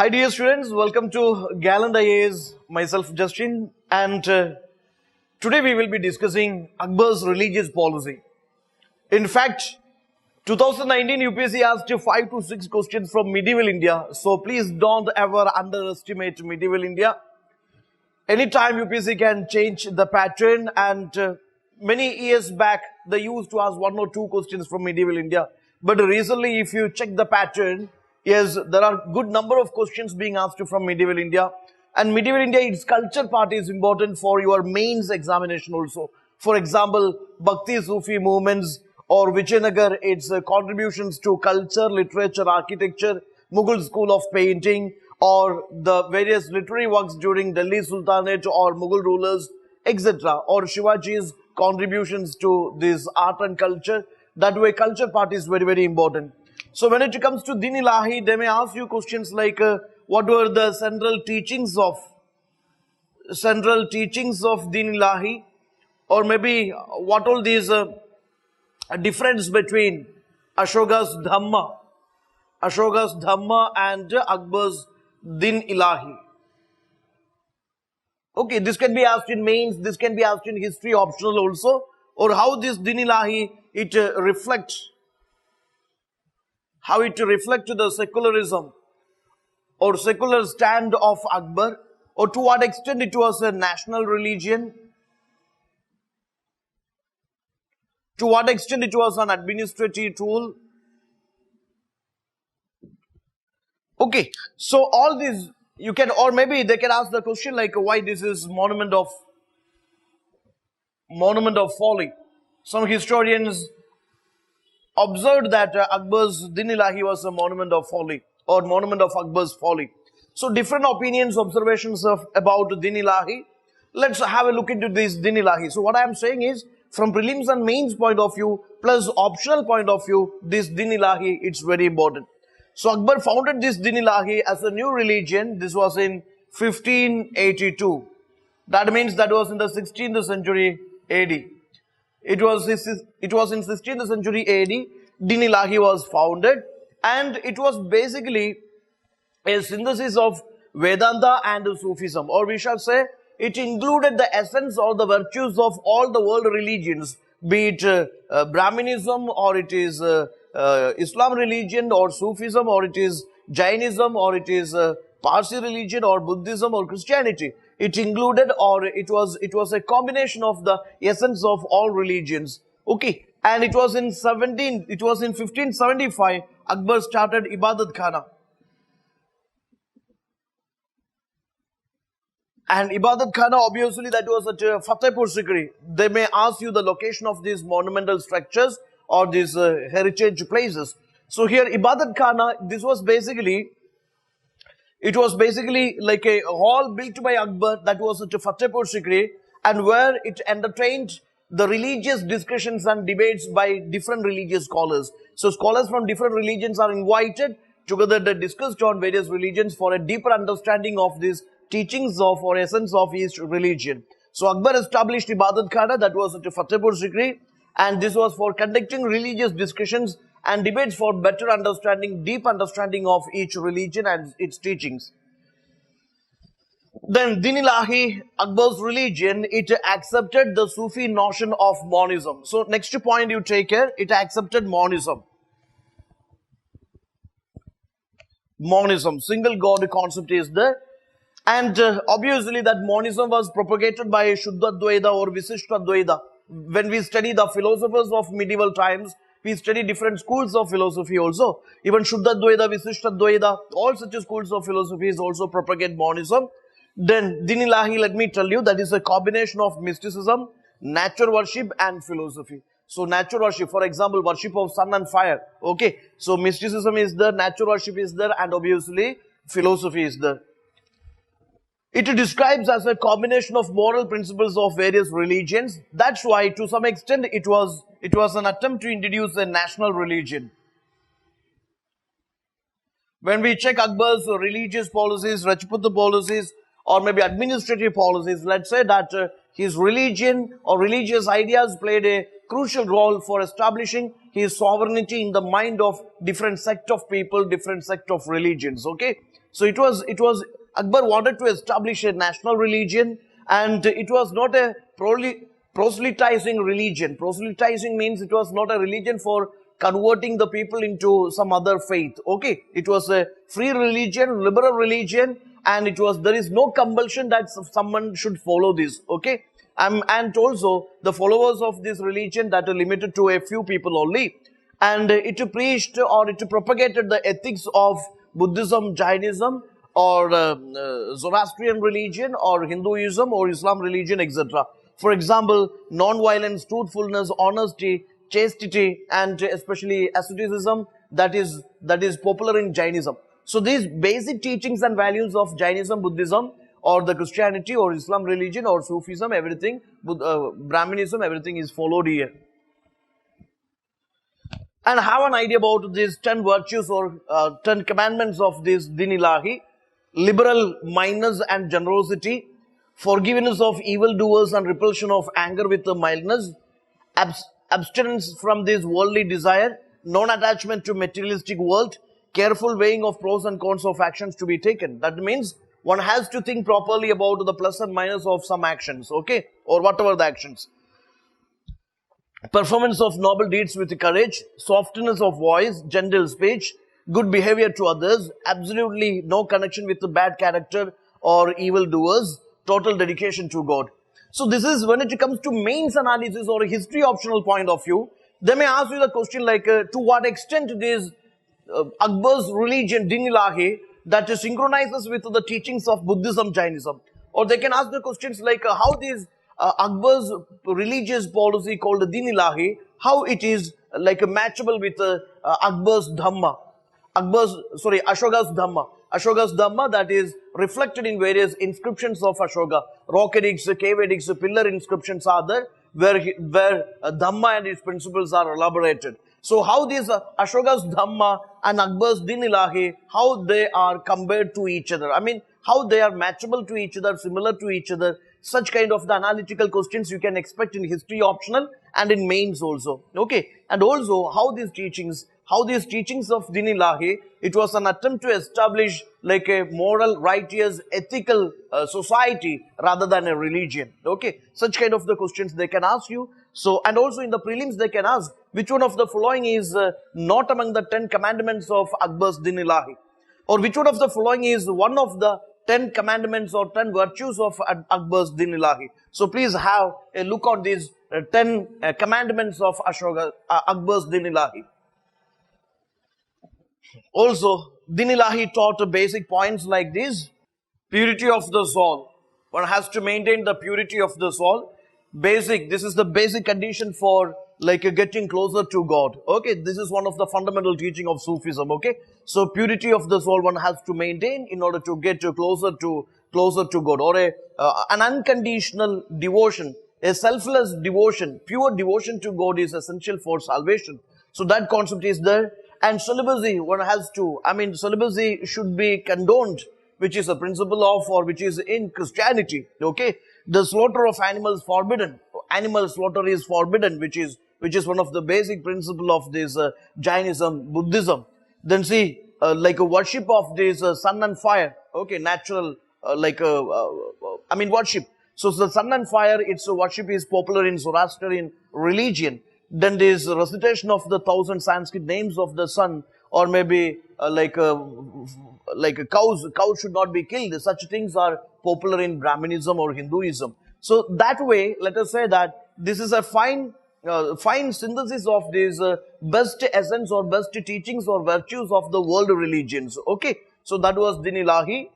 Hi dear students, welcome to Gallant IAS, myself Justin, and today we will be discussing Akbar's religious policy. In fact, 2019 UPSC asked 5 to 6 questions from medieval India, so please don't ever underestimate medieval India. Anytime UPSC can change the pattern, and many years back they used to ask 1 or 2 questions from medieval India, but recently if you check the pattern, yes, there are good number of questions being asked from medieval India. And medieval India, its culture part is important for your mains examination also. For example, Bhakti Sufi movements or Vijayanagar, its contributions to culture, literature, architecture, Mughal school of painting, or the various literary works during Delhi Sultanate or Mughal rulers, etc. Or Shivaji's contributions to this art and culture. That way, culture part is very, very important. So when it comes to Din Ilahi, they may ask you questions like what were the central teachings of Din Ilahi, or maybe what all these difference between Ashoka's Dhamma and Akbar's Din Ilahi. Okay, this can be asked in mains, this can be asked in history optional also, or how this Din Ilahi it reflects to the secularism or secular stand of Akbar, or to what extent it was a national religion, to what extent it was an administrative tool. Okay, so all these you can, or maybe they can ask the question like why this is monument of folly. Some historians observed that Akbar's Din Ilahi was a monument of folly or monument of Akbar's folly. So different opinions, observations about Din Ilahi. Let's have a look into this Din Ilahi. So what I am saying is, from prelims and mains point of view plus optional point of view, this Din Ilahi, it's very important. So Akbar founded this Din Ilahi as a new religion. This was in 1582. That means that was in the 16th century AD. It was in 16th century AD, Din Ilahi was founded, and it was basically a synthesis of Vedanta and Sufism, or we shall say it included the essence or the virtues of all the world religions, be it Brahminism, or it is Islam religion, or Sufism, or it is Jainism, or it is Parsi religion, or Buddhism, or Christianity. It included, or it was a combination of the essence of all religions. Okay, and it was in 1575 Akbar started Ibadat Khana. And Ibadat Khana, obviously that was at Fatehpur Sikri. They may ask you the location of these monumental structures or these heritage places. So here Ibadat Khana, this was basically, it was basically like a hall built by Akbar that was at Fatehpur Sikri, and where it entertained the religious discussions and debates by different religious scholars. So scholars from different religions are invited together. They discussed on various religions for a deeper understanding of these teachings of or essence of each religion. So Akbar established Ibadat Khana, that was at Fatehpur Sikri, and this was for conducting religious discussions and debates for better understanding, deep understanding of each religion and its teachings. Then Din Ilahi, Akbar's religion, it accepted the Sufi notion of monism. So next point you take here, it accepted monism. Monism, single God concept is there. And obviously that monism was propagated by Shuddha Dvaita or Visishta Dvaita. When we study the philosophers of medieval times, we study different schools of philosophy also. Even Shuddha Dvaita, Visishta Dvaita, all such schools of philosophy also propagate monism. Then Din Ilahi, let me tell you, that is a combination of mysticism, nature worship and philosophy. So nature worship, for example, worship of sun and fire. Okay, so mysticism is there, nature worship is there, and obviously philosophy is there. It describes as a combination of moral principles of various religions. That's why, to some extent, it was an attempt to introduce a national religion. When we check Akbar's religious policies, Rajput policies, or maybe administrative policies, let's say that his religion or religious ideas played a crucial role for establishing his sovereignty in the mind of different sect of people, different sect of religions. Okay, So it was Akbar wanted to establish a national religion, and it was not a proselytizing religion. Proselytizing means it was not a religion for converting the people into some other faith. Okay, it was a free religion, liberal religion, and there is no compulsion that someone should follow this. Okay, and also the followers of this religion that are limited to a few people only, and it preached or it propagated the ethics of Buddhism, Jainism, or Zoroastrian religion, or Hinduism, or Islam religion, etc. For example, non-violence, truthfulness, honesty, chastity, and especially asceticism, that is popular in Jainism. So these basic teachings and values of Jainism, Buddhism, or the Christianity, or Islam religion, or Sufism, everything, Brahminism, everything is followed here. And have an idea about these 10 virtues or 10 commandments of this Din-i-Ilahi. Liberal mindedness and generosity, forgiveness of evildoers and repulsion of anger with mildness, abstinence from this worldly desire, non-attachment to materialistic world, careful weighing of pros and cons of actions to be taken. That means one has to think properly about the plus and minus of some actions, okay, or whatever the actions. Performance of noble deeds with courage, softness of voice, gentle speech, good behavior to others, absolutely no connection with the bad character or evil doers, total dedication to God. So this is when it comes to mains analysis or a history optional point of view. They may ask you the question like to what extent it is Akbar's religion, Din-i-Ilahi, that synchronizes with the teachings of Buddhism, Jainism. Or they can ask the questions like how this Akbar's religious policy called Din-i-Ilahi, how it is like matchable with Akbar's Dhamma. Ashoka's Dhamma. Ashoka's Dhamma, that is reflected in various inscriptions of Ashoka. Rock edicts, cave edicts, pillar inscriptions are there, where Dhamma and its principles are elaborated. So how these Ashoka's Dhamma and Akbar's Din-i-Ilahi, how they are compared to each other. I mean, how they are matchable to each other, similar to each other. Such kind of the analytical questions you can expect in history optional and in mains also. Okay. And also how these teachings of Din-i-Ilahi, it was an attempt to establish like a moral, righteous, ethical society rather than a religion. Okay. Such kind of the questions they can ask you. So, and also in the prelims they can ask which one of the following is not among the 10 commandments of Akbar's Din-i-Ilahi, or which one of the following is one of the 10 commandments or 10 virtues of Akbar's Din-i-Ilahi. So please have a look on these 10 commandments of Akbar's Din-i-Ilahi. Also, Din-i-Ilahi taught basic points like this. Purity of the soul. One has to maintain the purity of the soul. This is the basic condition for like getting closer to God. Okay, this is one of the fundamental teaching of Sufism. Okay, so purity of the soul one has to maintain in order to get closer to God, or an unconditional devotion, a selfless devotion, pure devotion to God is essential for salvation. So that concept is there. And celibacy, one has to, celibacy should be condoned, which is a principle of, or which is in Christianity. Okay, the slaughter of animals forbidden. Animal slaughter is forbidden, which is one of the basic principle of this Jainism, Buddhism. Then see, like a worship of this sun and fire. Okay, natural, worship. So the sun and fire, its worship is popular in Zoroastrian religion. Then there is recitation of the 1,000 Sanskrit names of the sun, or maybe cows should not be killed. Such things are popular in Brahminism or Hinduism. So that way, let us say that this is a fine synthesis of these best essence or best teachings or virtues of the world religions. Okay, so that was Din-i-Ilahi.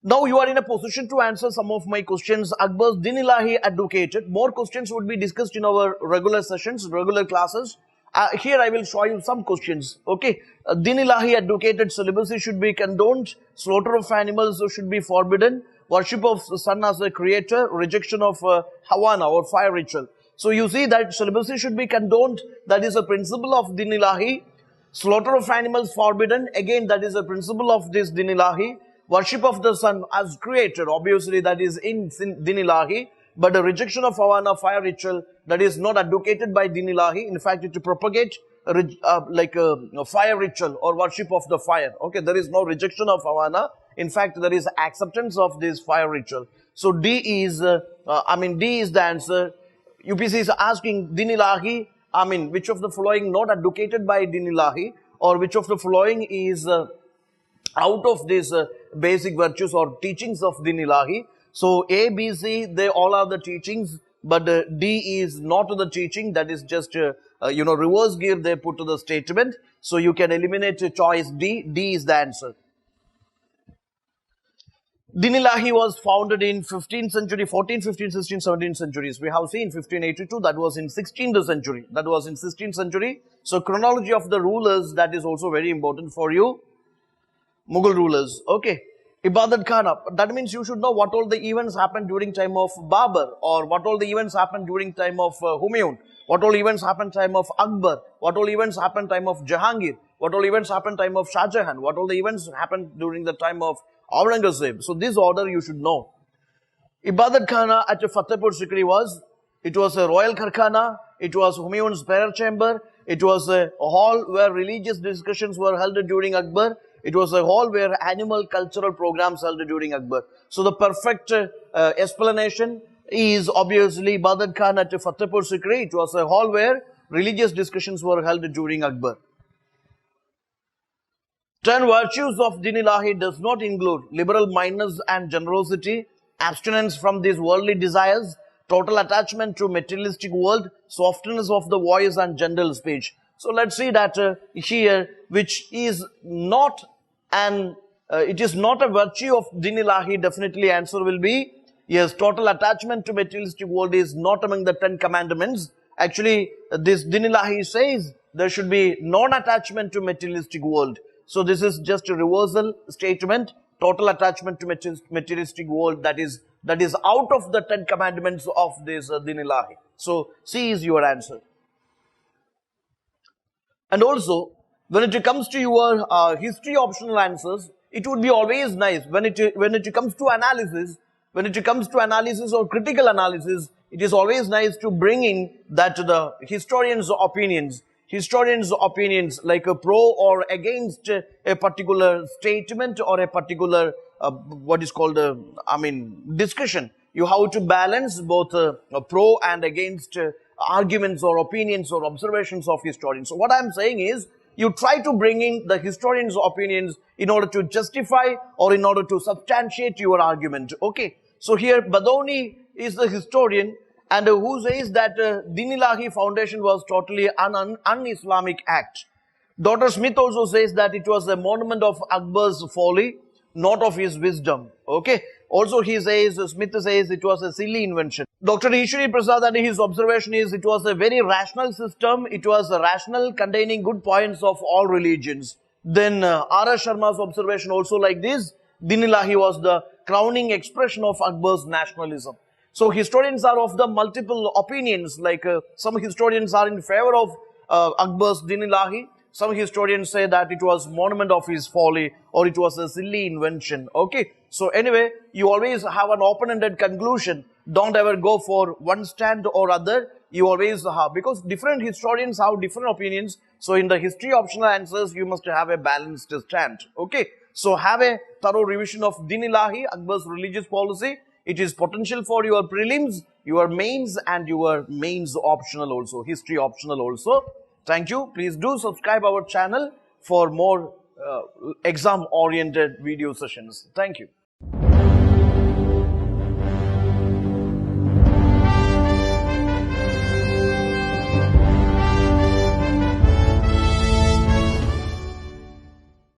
Now you are in a position to answer some of my questions. Akbar's Din-i-Ilahi advocated. More questions would be discussed in our regular sessions, regular classes. Here I will show you some questions. Okay, Din-i-Ilahi advocated celibacy should be condoned, slaughter of animals should be forbidden, worship of the sun as a creator, rejection of Havana or fire ritual. So you see that celibacy should be condoned. That is a principle of Din-i-Ilahi. Slaughter of animals forbidden. Again, that is a principle of this Din-i-Ilahi. Worship of the sun as creator, obviously that is in Din-i-Ilahi, but the rejection of Havana fire ritual, that is not advocated by Din-i-Ilahi. In fact, it propagates like a fire ritual or worship of the fire. Okay, there is no rejection of Havana. In fact, there is acceptance of this fire ritual. So D is the answer. UPC is asking Din Ilahi, which of the following not advocated by Din Ilahi, or which of the following is out of these basic virtues or teachings of Din Ilahi. So A, B, C, they all are the teachings, but D is not the teaching. That is just reverse gear they put to the statement. So you can eliminate choice D. D is the answer. Din Ilahi was founded in 15th century, 14th, 15th, 16th, 17th centuries. We have seen 1582, that was in 16th century. That was in 16th century. So chronology of the rulers, that is also very important for you. Mughal rulers. Okay. Ibadat Khana. That means you should know what all the events happened during time of Babur, or what all the events happened during time of Humayun, what all events happened time of Akbar, what all events happened time of Jahangir, what all events happened time of Shah Jahan, what all the events happened during the time of Aurangzeb. So this order you should know. Ibadat Khana at Fatehpur Sikri it was a royal kharkhana, it was Humayun's prayer chamber, it was a hall where religious discussions were held during Akbar, it was a hall where animal cultural programs held during Akbar. So the perfect explanation is obviously Ibadat Khana at Fatehpur Sikri. It was a hall where religious discussions were held during Akbar. 10 virtues of Din Ilahi does not include liberal mindedness and generosity, abstinence from these worldly desires, total attachment to materialistic world, softness of the voice and gentle speech. So let's see that here, which is not it is not a virtue of Din Ilahi, definitely answer will be, yes, total attachment to materialistic world is not among the 10 commandments. Actually, this Din Ilahi says there should be non-attachment to materialistic world. So this is just a reversal statement, total attachment to materialistic world, that is out of the 10 commandments of this Din Ilahi. So C is your answer. And also, when it comes to your history optional answers, it would be always nice when it comes to analysis, or critical analysis, it is always nice to bring in that the historians' opinions like a pro or against a particular statement or a particular discussion. You have to balance both pro and against arguments or opinions or observations of historians. So what I am saying is, you try to bring in the historians' opinions in order to justify or in order to substantiate your argument. Okay. So here Badauni is the historian, and who says that Din Ilahi foundation was totally an un-Islamic act. Dr. Smith also says that it was a monument of Akbar's folly, not of his wisdom. Okay. Also Smith says it was a silly invention. Dr. Ishwari Prasad and his observation is it was a very rational system. It was rational, containing good points of all religions. Then R.S. Sharma's observation also like this. Din Ilahi was the crowning expression of Akbar's nationalism. So historians are of the multiple opinions, like some historians are in favor of Akbar's Din Ilahi. Some historians say that it was monument of his folly or it was a silly invention. Okay. So anyway, you always have an open-ended conclusion. Don't ever go for one stand or other. You always have, because different historians have different opinions. So in the history optional answers, you must have a balanced stand. Okay. So have a thorough revision of Din Ilahi, Akbar's religious policy. It is potential for your prelims, your mains and your mains optional also, history optional also. Thank you. Please do subscribe our channel for more exam oriented video sessions. Thank you.